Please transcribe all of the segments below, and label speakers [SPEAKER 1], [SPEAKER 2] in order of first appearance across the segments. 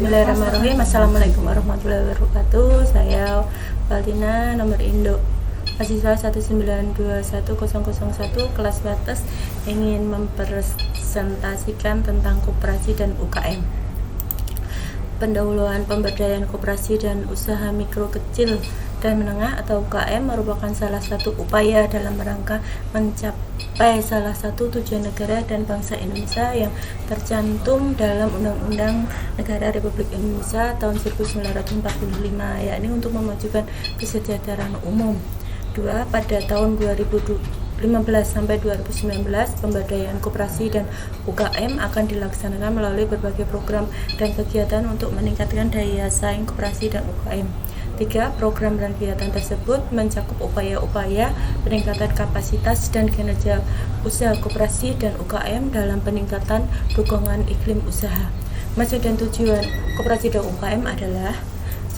[SPEAKER 1] Bismillahirrahmanirrahim. Assalamualaikum warahmatullahi wabarakatuh. Saya Valtina, nomor induk mahasiswa 1921001 kelas batas, ingin mempresentasikan tentang koperasi dan UKM. Pendahuluan pemberdayaan koperasi dan usaha mikro, kecil, dan menengah atau UKM merupakan salah satu upaya dalam rangka mencapai salah satu tujuan negara dan bangsa Indonesia yang tercantum dalam Undang-Undang Negara Republik Indonesia tahun 1945, yakni untuk memajukan kesejahteraan umum. 2. Pada tahun 2015 sampai 2019, pemberdayaan koperasi dan UKM akan dilaksanakan melalui berbagai program dan kegiatan untuk meningkatkan daya saing koperasi dan UKM. 3. Program dan kegiatan tersebut mencakup upaya-upaya peningkatan kapasitas dan kinerja usaha koperasi dan UKM dalam peningkatan dukungan iklim usaha. Maksud dan tujuan koperasi dan UKM adalah: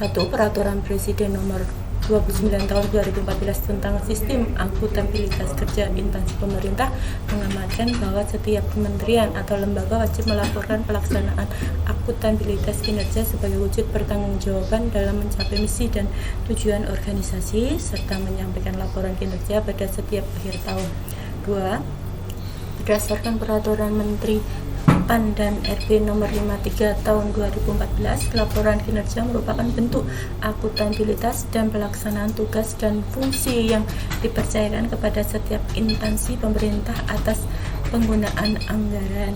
[SPEAKER 1] 1. Peraturan Presiden nomor 29 tahun 2014 tentang sistem akuntabilitas kerja instansi pemerintah mengamanatkan bahwa setiap kementerian atau lembaga wajib melaporkan pelaksanaan akuntabilitas kinerja sebagai wujud pertanggungjawaban dalam mencapai misi dan tujuan organisasi, serta menyampaikan laporan kinerja pada setiap akhir tahun. 2. Berdasarkan peraturan Menteri PAN dan RB nomor 53 tahun 2014, laporan kinerja merupakan bentuk akuntabilitas dan pelaksanaan tugas dan fungsi yang dipercayakan kepada setiap instansi pemerintah atas penggunaan anggaran.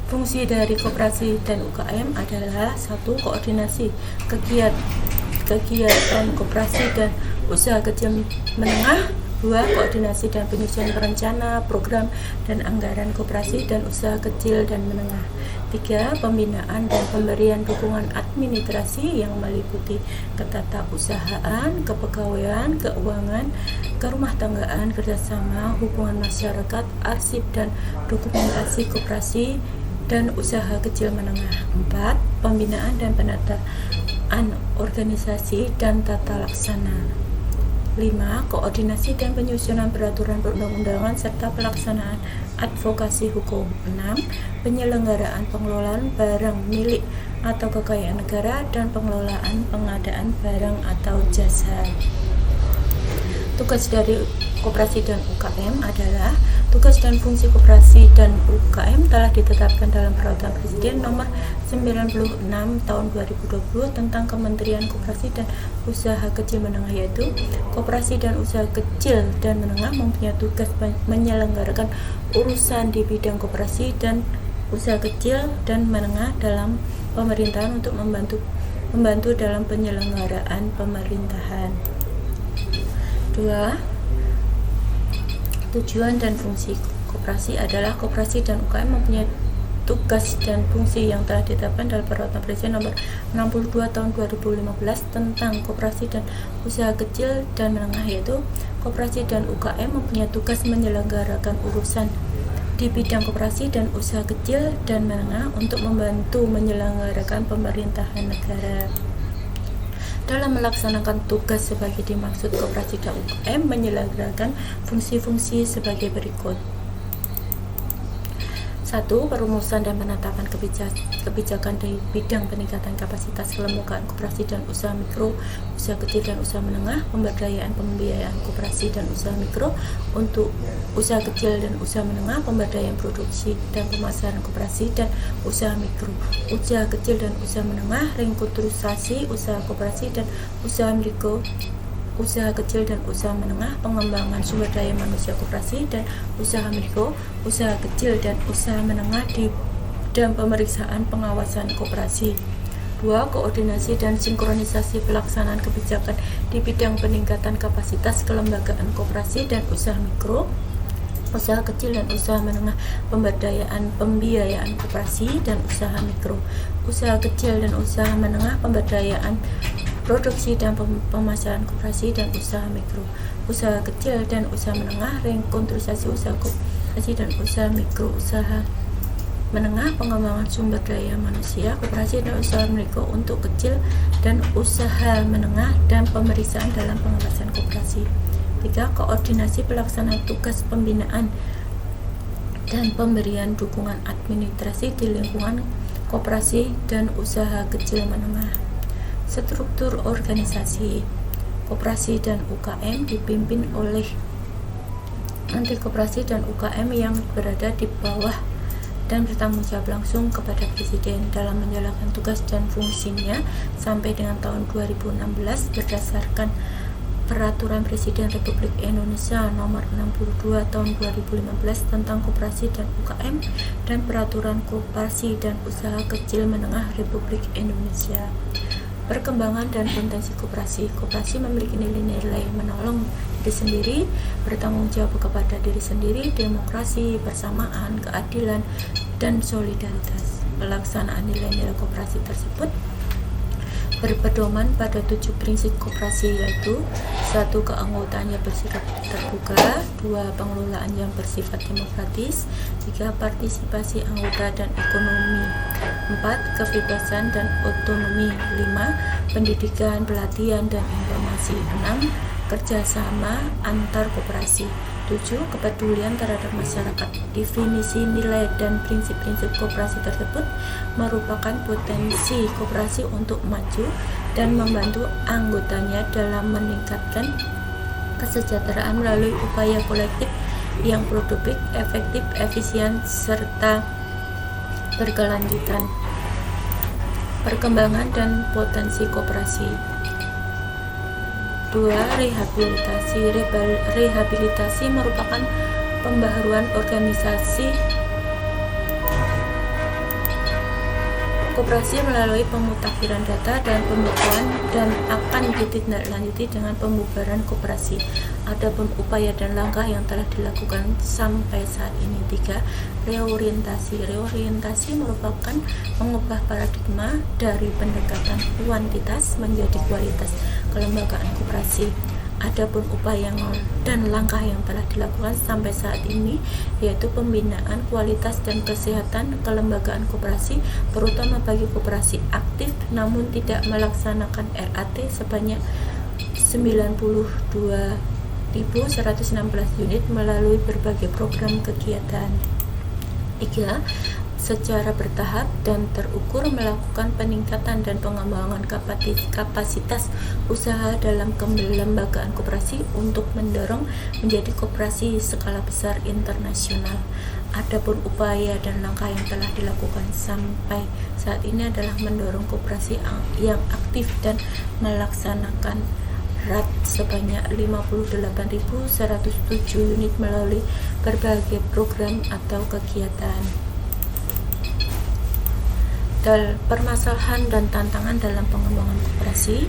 [SPEAKER 1] Fungsi dari koperasi dan UKM adalah: 1. Koordinasi kegiatan koperasi dan usaha kecil menengah. 2. Koordinasi dan penyusunan perencana, program, dan anggaran koperasi dan usaha kecil dan menengah. 3. Pembinaan dan pemberian dukungan administrasi yang meliputi ketatausahaan, kepegawaian, keuangan, kerumah tanggaan, kerjasama, hubungan masyarakat, arsip dan dokumentasi koperasi dan usaha kecil menengah. 4. Pembinaan dan penataan organisasi dan tata laksana. 5. Koordinasi dan penyusunan peraturan perundang-undangan serta pelaksanaan advokasi hukum. 6. Penyelenggaraan pengelolaan barang milik atau kekayaan negara dan pengelolaan pengadaan barang atau jasa. Tugas dari koperasi dan UKM adalah: tugas dan fungsi koperasi dan UKM telah ditetapkan dalam Peraturan Presiden nomor 96 tahun 2020 tentang Kementerian Koperasi dan Usaha Kecil Menengah, yaitu koperasi dan usaha kecil dan menengah mempunyai tugas menyelenggarakan urusan di bidang koperasi dan usaha kecil dan menengah dalam pemerintahan untuk membantu dalam penyelenggaraan pemerintahan. 2. Tujuan dan fungsi koperasi adalah: koperasi dan UKM mempunyai tugas dan fungsi yang telah ditetapkan dalam Peraturan Presiden nomor 62 tahun 2015 tentang koperasi dan usaha kecil dan menengah, yaitu koperasi dan UKM mempunyai tugas menyelenggarakan urusan di bidang koperasi dan usaha kecil dan menengah untuk membantu menyelenggarakan pemerintahan negara. Dalam melaksanakan tugas sebagai dimaksud, koperasi dan UKM menyelenggarakan fungsi-fungsi sebagai berikut. 1. Perumusan dan penetapan kebijakan di bidang peningkatan kapasitas kelembagaan koperasi dan usaha mikro, usaha kecil dan usaha menengah, pemberdayaan pembiayaan koperasi dan usaha mikro untuk usaha kecil dan usaha menengah, pemberdayaan produksi dan pemasaran koperasi dan usaha mikro, usaha kecil dan usaha menengah, restrukturisasi usaha koperasi dan usaha mikro, usaha kecil dan usaha menengah, pengembangan sumber daya manusia koperasi dan usaha mikro, usaha kecil dan usaha menengah di bidang pemeriksaan pengawasan koperasi. 2. Koordinasi dan sinkronisasi pelaksanaan kebijakan di bidang peningkatan kapasitas kelembagaan koperasi dan usaha mikro, usaha kecil dan usaha menengah, pemberdayaan pembiayaan koperasi dan usaha mikro, usaha kecil dan usaha menengah, pemberdayaan produksi dan pemasaran koperasi dan usaha mikro, usaha kecil dan usaha menengah, restrukturisasi usaha koperasi dan usaha mikro, usaha menengah, pengembangan sumber daya manusia koperasi dan usaha mikro untuk kecil dan usaha menengah, dan pemeriksaan dalam pengawasan koperasi. 3. Koordinasi pelaksanaan tugas pembinaan dan pemberian dukungan administrasi di lingkungan Koperasi dan usaha kecil menengah. Struktur organisasi koperasi dan UKM dipimpin oleh Menteri Koperasi dan UKM yang berada di bawah dan bertanggung jawab langsung kepada Presiden dalam menjalankan tugas dan fungsinya sampai dengan tahun 2016 berdasarkan Peraturan Presiden Republik Indonesia Nomor 62 Tahun 2015 tentang Koperasi dan UKM dan Peraturan Koperasi dan Usaha Kecil Menengah Republik Indonesia. Perkembangan dan potensi koperasi. Koperasi memiliki nilai-nilai menolong diri sendiri, bertanggung jawab kepada diri sendiri, demokrasi, persamaan, keadilan, dan solidaritas. Pelaksanaan nilai-nilai koperasi tersebut berpedoman pada 7 prinsip koperasi, yaitu 1. Keanggotaannya bersifat terbuka, 2. Pengelolaan yang bersifat demokratis, 3. Partisipasi anggota dan ekonomi, 4. Kebebasan dan otonomi, 5. Pendidikan, pelatihan, dan informasi, 6. Kerjasama antar koperasi, 7. Kepedulian terhadap masyarakat. Definisi nilai dan prinsip-prinsip koperasi tersebut merupakan potensi koperasi untuk maju dan membantu anggotanya dalam meningkatkan kesejahteraan melalui upaya kolektif yang produktif, efektif, efisien, serta berkelanjutan. Perkembangan dan potensi koperasi. 2. Rehabilitasi. Rehabilitasi merupakan pembaharuan organisasi koperasi melalui pemutakhiran data dan pembekuan dan akan ditindaklanjuti dengan pembubaran koperasi. Adapun upaya dan langkah yang telah dilakukan sampai saat ini. 3. Reorientasi. Reorientasi merupakan mengubah paradigma dari pendekatan kuantitas menjadi kualitas kelembagaan koperasi. Adapun upaya dan langkah yang telah dilakukan sampai saat ini, yaitu pembinaan kualitas dan kesehatan kelembagaan koperasi, terutama bagi koperasi aktif namun tidak melaksanakan RAT sebanyak 92.116 unit melalui berbagai program kegiatan. 3. Secara bertahap dan terukur melakukan peningkatan dan pengembangan kapasitas usaha dalam kelembagaan koperasi untuk mendorong menjadi koperasi skala besar internasional. Adapun upaya dan langkah yang telah dilakukan sampai saat ini adalah mendorong koperasi yang aktif dan melaksanakan RAT sebanyak 58.107 unit melalui berbagai program atau kegiatan. Permasalahan dan tantangan dalam pengembangan koperasi.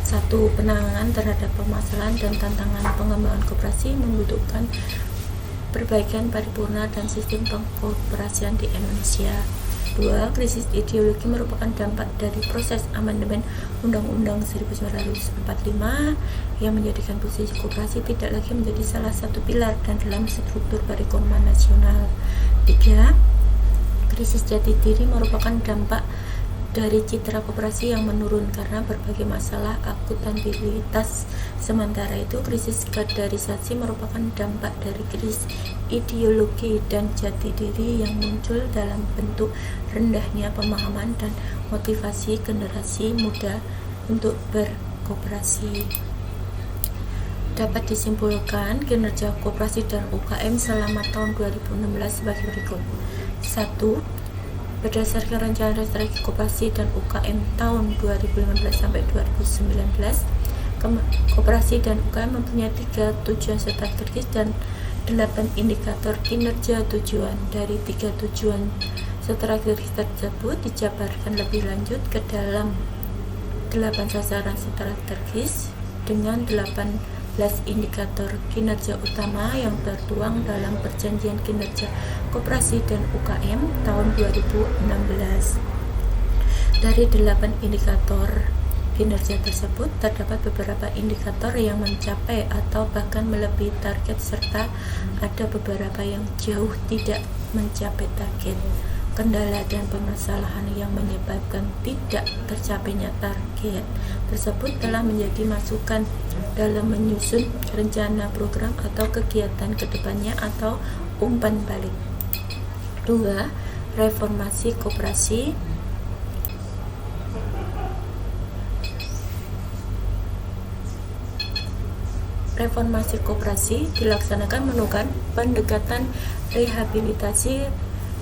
[SPEAKER 1] 1. Penanganan terhadap permasalahan dan tantangan pengembangan koperasi membutuhkan perbaikan paripurna dan sistem pengkoperasian di Indonesia. 2. Krisis ideologi merupakan dampak dari proses amandemen Undang-Undang 1945 yang menjadikan posisi koperasi tidak lagi menjadi salah satu pilar dan dalam struktur perekonomian nasional. 3. Krisis jati diri merupakan dampak dari citra koperasi yang menurun karena berbagai masalah akuntabilitas. Sementara itu, krisis kaderisasi merupakan dampak dari krisis ideologi dan jati diri yang muncul dalam bentuk rendahnya pemahaman dan motivasi generasi muda untuk berkoperasi. Dapat disimpulkan kinerja koperasi dan UKM selama tahun 2016 sebagai berikut. 1. Berdasarkan rencana strategi koperasi dan UKM tahun 2015 sampai 2019, koperasi dan UKM mempunyai 3 tujuan strategis dan 8 indikator kinerja tujuan. Dari 3 tujuan strategis tersebut dijabarkan lebih lanjut ke dalam 8 sasaran strategis dengan 18 indikator kinerja utama yang tertuang dalam Perjanjian Kinerja Koperasi dan UKM tahun 2016. Dari 8 indikator kinerja tersebut, terdapat beberapa indikator yang mencapai atau bahkan melebihi target serta ada beberapa yang jauh tidak mencapai target. Kendala dan permasalahan yang menyebabkan tidak tercapainya target tersebut telah menjadi masukan dalam menyusun rencana program atau kegiatan kedepannya atau umpan balik. 2. Reformasi koperasi. reformasi koperasi dilaksanakan menggunakan pendekatan rehabilitasi,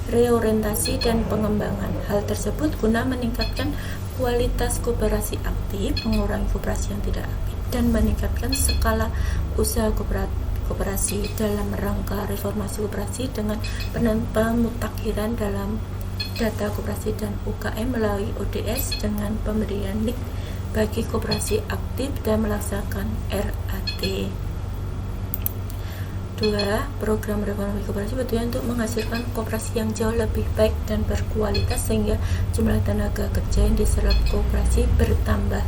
[SPEAKER 1] reorientasi, dan pengembangan. Hal tersebut guna meningkatkan kualitas koperasi aktif, mengurangi koperasi yang tidak aktif, dan meningkatkan skala usaha koperasi. Dalam rangka reformasi koperasi dengan pemutakhiran dalam data koperasi dan UKM melalui ODS dengan pemberian nik bagi koperasi aktif dan melaksanakan RAT. 2. Program reformasi koperasi bertujuan untuk menghasilkan koperasi yang jauh lebih baik dan berkualitas sehingga jumlah tenaga kerja yang diserap koperasi bertambah.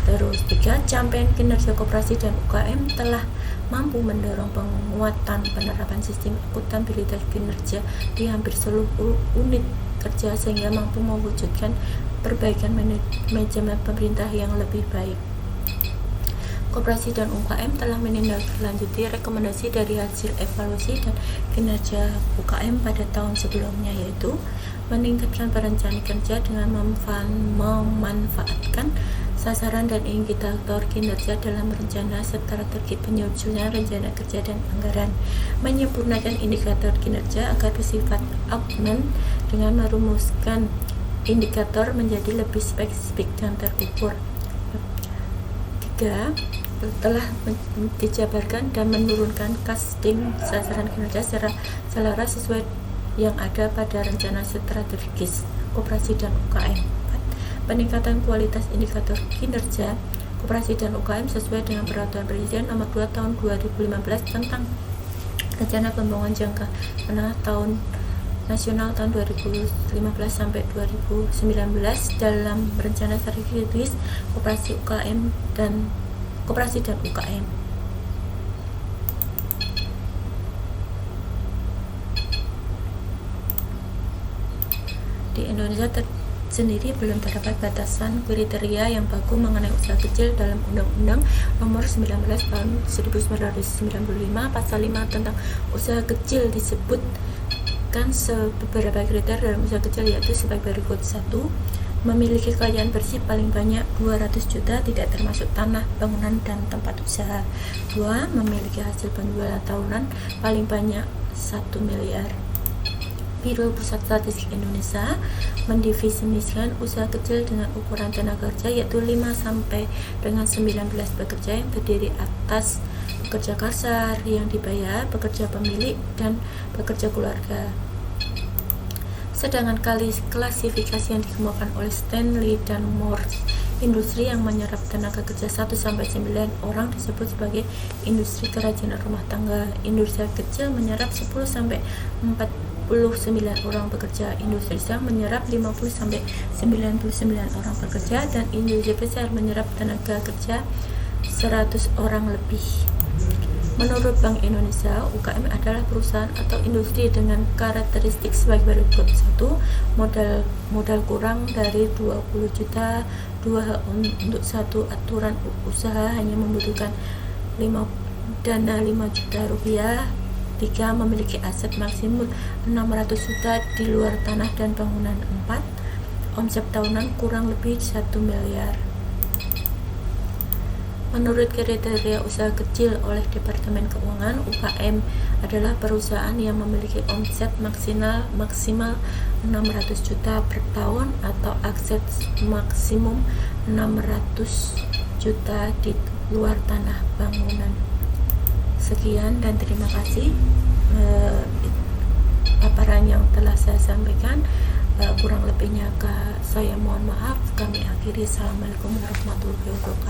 [SPEAKER 1] Terus 3. Capaian kinerja koperasi dan UKM telah mampu mendorong penguatan penerapan sistem akuntabilitas kinerja di hampir seluruh unit kerja sehingga mampu mewujudkan perbaikan manajemen pemerintah yang lebih baik. Koperasi dan UKM telah menindaklanjuti rekomendasi dari hasil evaluasi dan kinerja UKM pada tahun sebelumnya, yaitu meningkatkan perencanaan kerja dengan memanfaatkan sasaran dan indikator kinerja dalam rencana strategi penyusunan rencana kerja dan anggaran, menyempurnakan indikator kinerja agar bersifat augment dengan merumuskan indikator menjadi lebih spesifik dan terukur. 3. Telah dijabarkan dan menurunkan casting sasaran kinerja secara selaras sesuai yang ada pada rencana strategis koperasi dan UKM. 4. Peningkatan kualitas indikator kinerja koperasi dan UKM sesuai dengan Peraturan Presiden Nomor 2 Tahun 2015 tentang Rencana Pembangunan Jangka Menengah Tahun Nasional tahun 2015 sampai 2019 dalam rencana strategis koperasi dan UKM. Di Indonesia sendiri belum terdapat batasan kriteria yang baku mengenai usaha kecil dalam Undang-Undang Nomor 19 Tahun 1995 Pasal 5 tentang usaha kecil disebutkan beberapa kriteria dalam usaha kecil, yaitu sebagai berikut. 1. Memiliki kekayaan bersih paling banyak 200 juta tidak termasuk tanah, bangunan, dan tempat usaha. 2. Memiliki hasil penjualan tahunan paling banyak 1 miliar. Biro Pusat Statistik Indonesia mendefinisikan usaha kecil dengan ukuran tenaga kerja yaitu 5 sampai dengan 19 pekerja yang terdiri atas pekerja kasar yang dibayar, pekerja pemilik, dan pekerja keluarga. Sedangkan klasifikasi yang dikemukakan oleh Stanley dan Morse, industri yang menyerap tenaga kerja 1 sampai 9 orang disebut sebagai industri kerajinan rumah tangga. Industri kecil menyerap 10 sampai 49 orang pekerja, industri sedang menyerap 50 sampai 99 orang pekerja, dan industri besar menyerap tenaga kerja 100 orang lebih. Menurut Bank Indonesia, UKM adalah perusahaan atau industri dengan karakteristik sebagai berikut. 1. Modal kurang dari 20 juta. 2. Untuk satu aturan usaha hanya membutuhkan dana 5 juta rupiah. 3. Memiliki aset maksimum 600 juta di luar tanah dan bangunan. 4. Omset tahunan kurang lebih 1 miliar. Menurut kriteria usaha kecil oleh Departemen Keuangan, UKM adalah perusahaan yang memiliki omset maksimal 600 juta per tahun atau aset maksimum 600 juta di luar tanah bangunan. Sekian dan terima kasih paparan yang telah saya sampaikan. Kurang lebihnya saya mohon maaf. Kami akhiri. Assalamualaikum warahmatullahi wabarakatuh.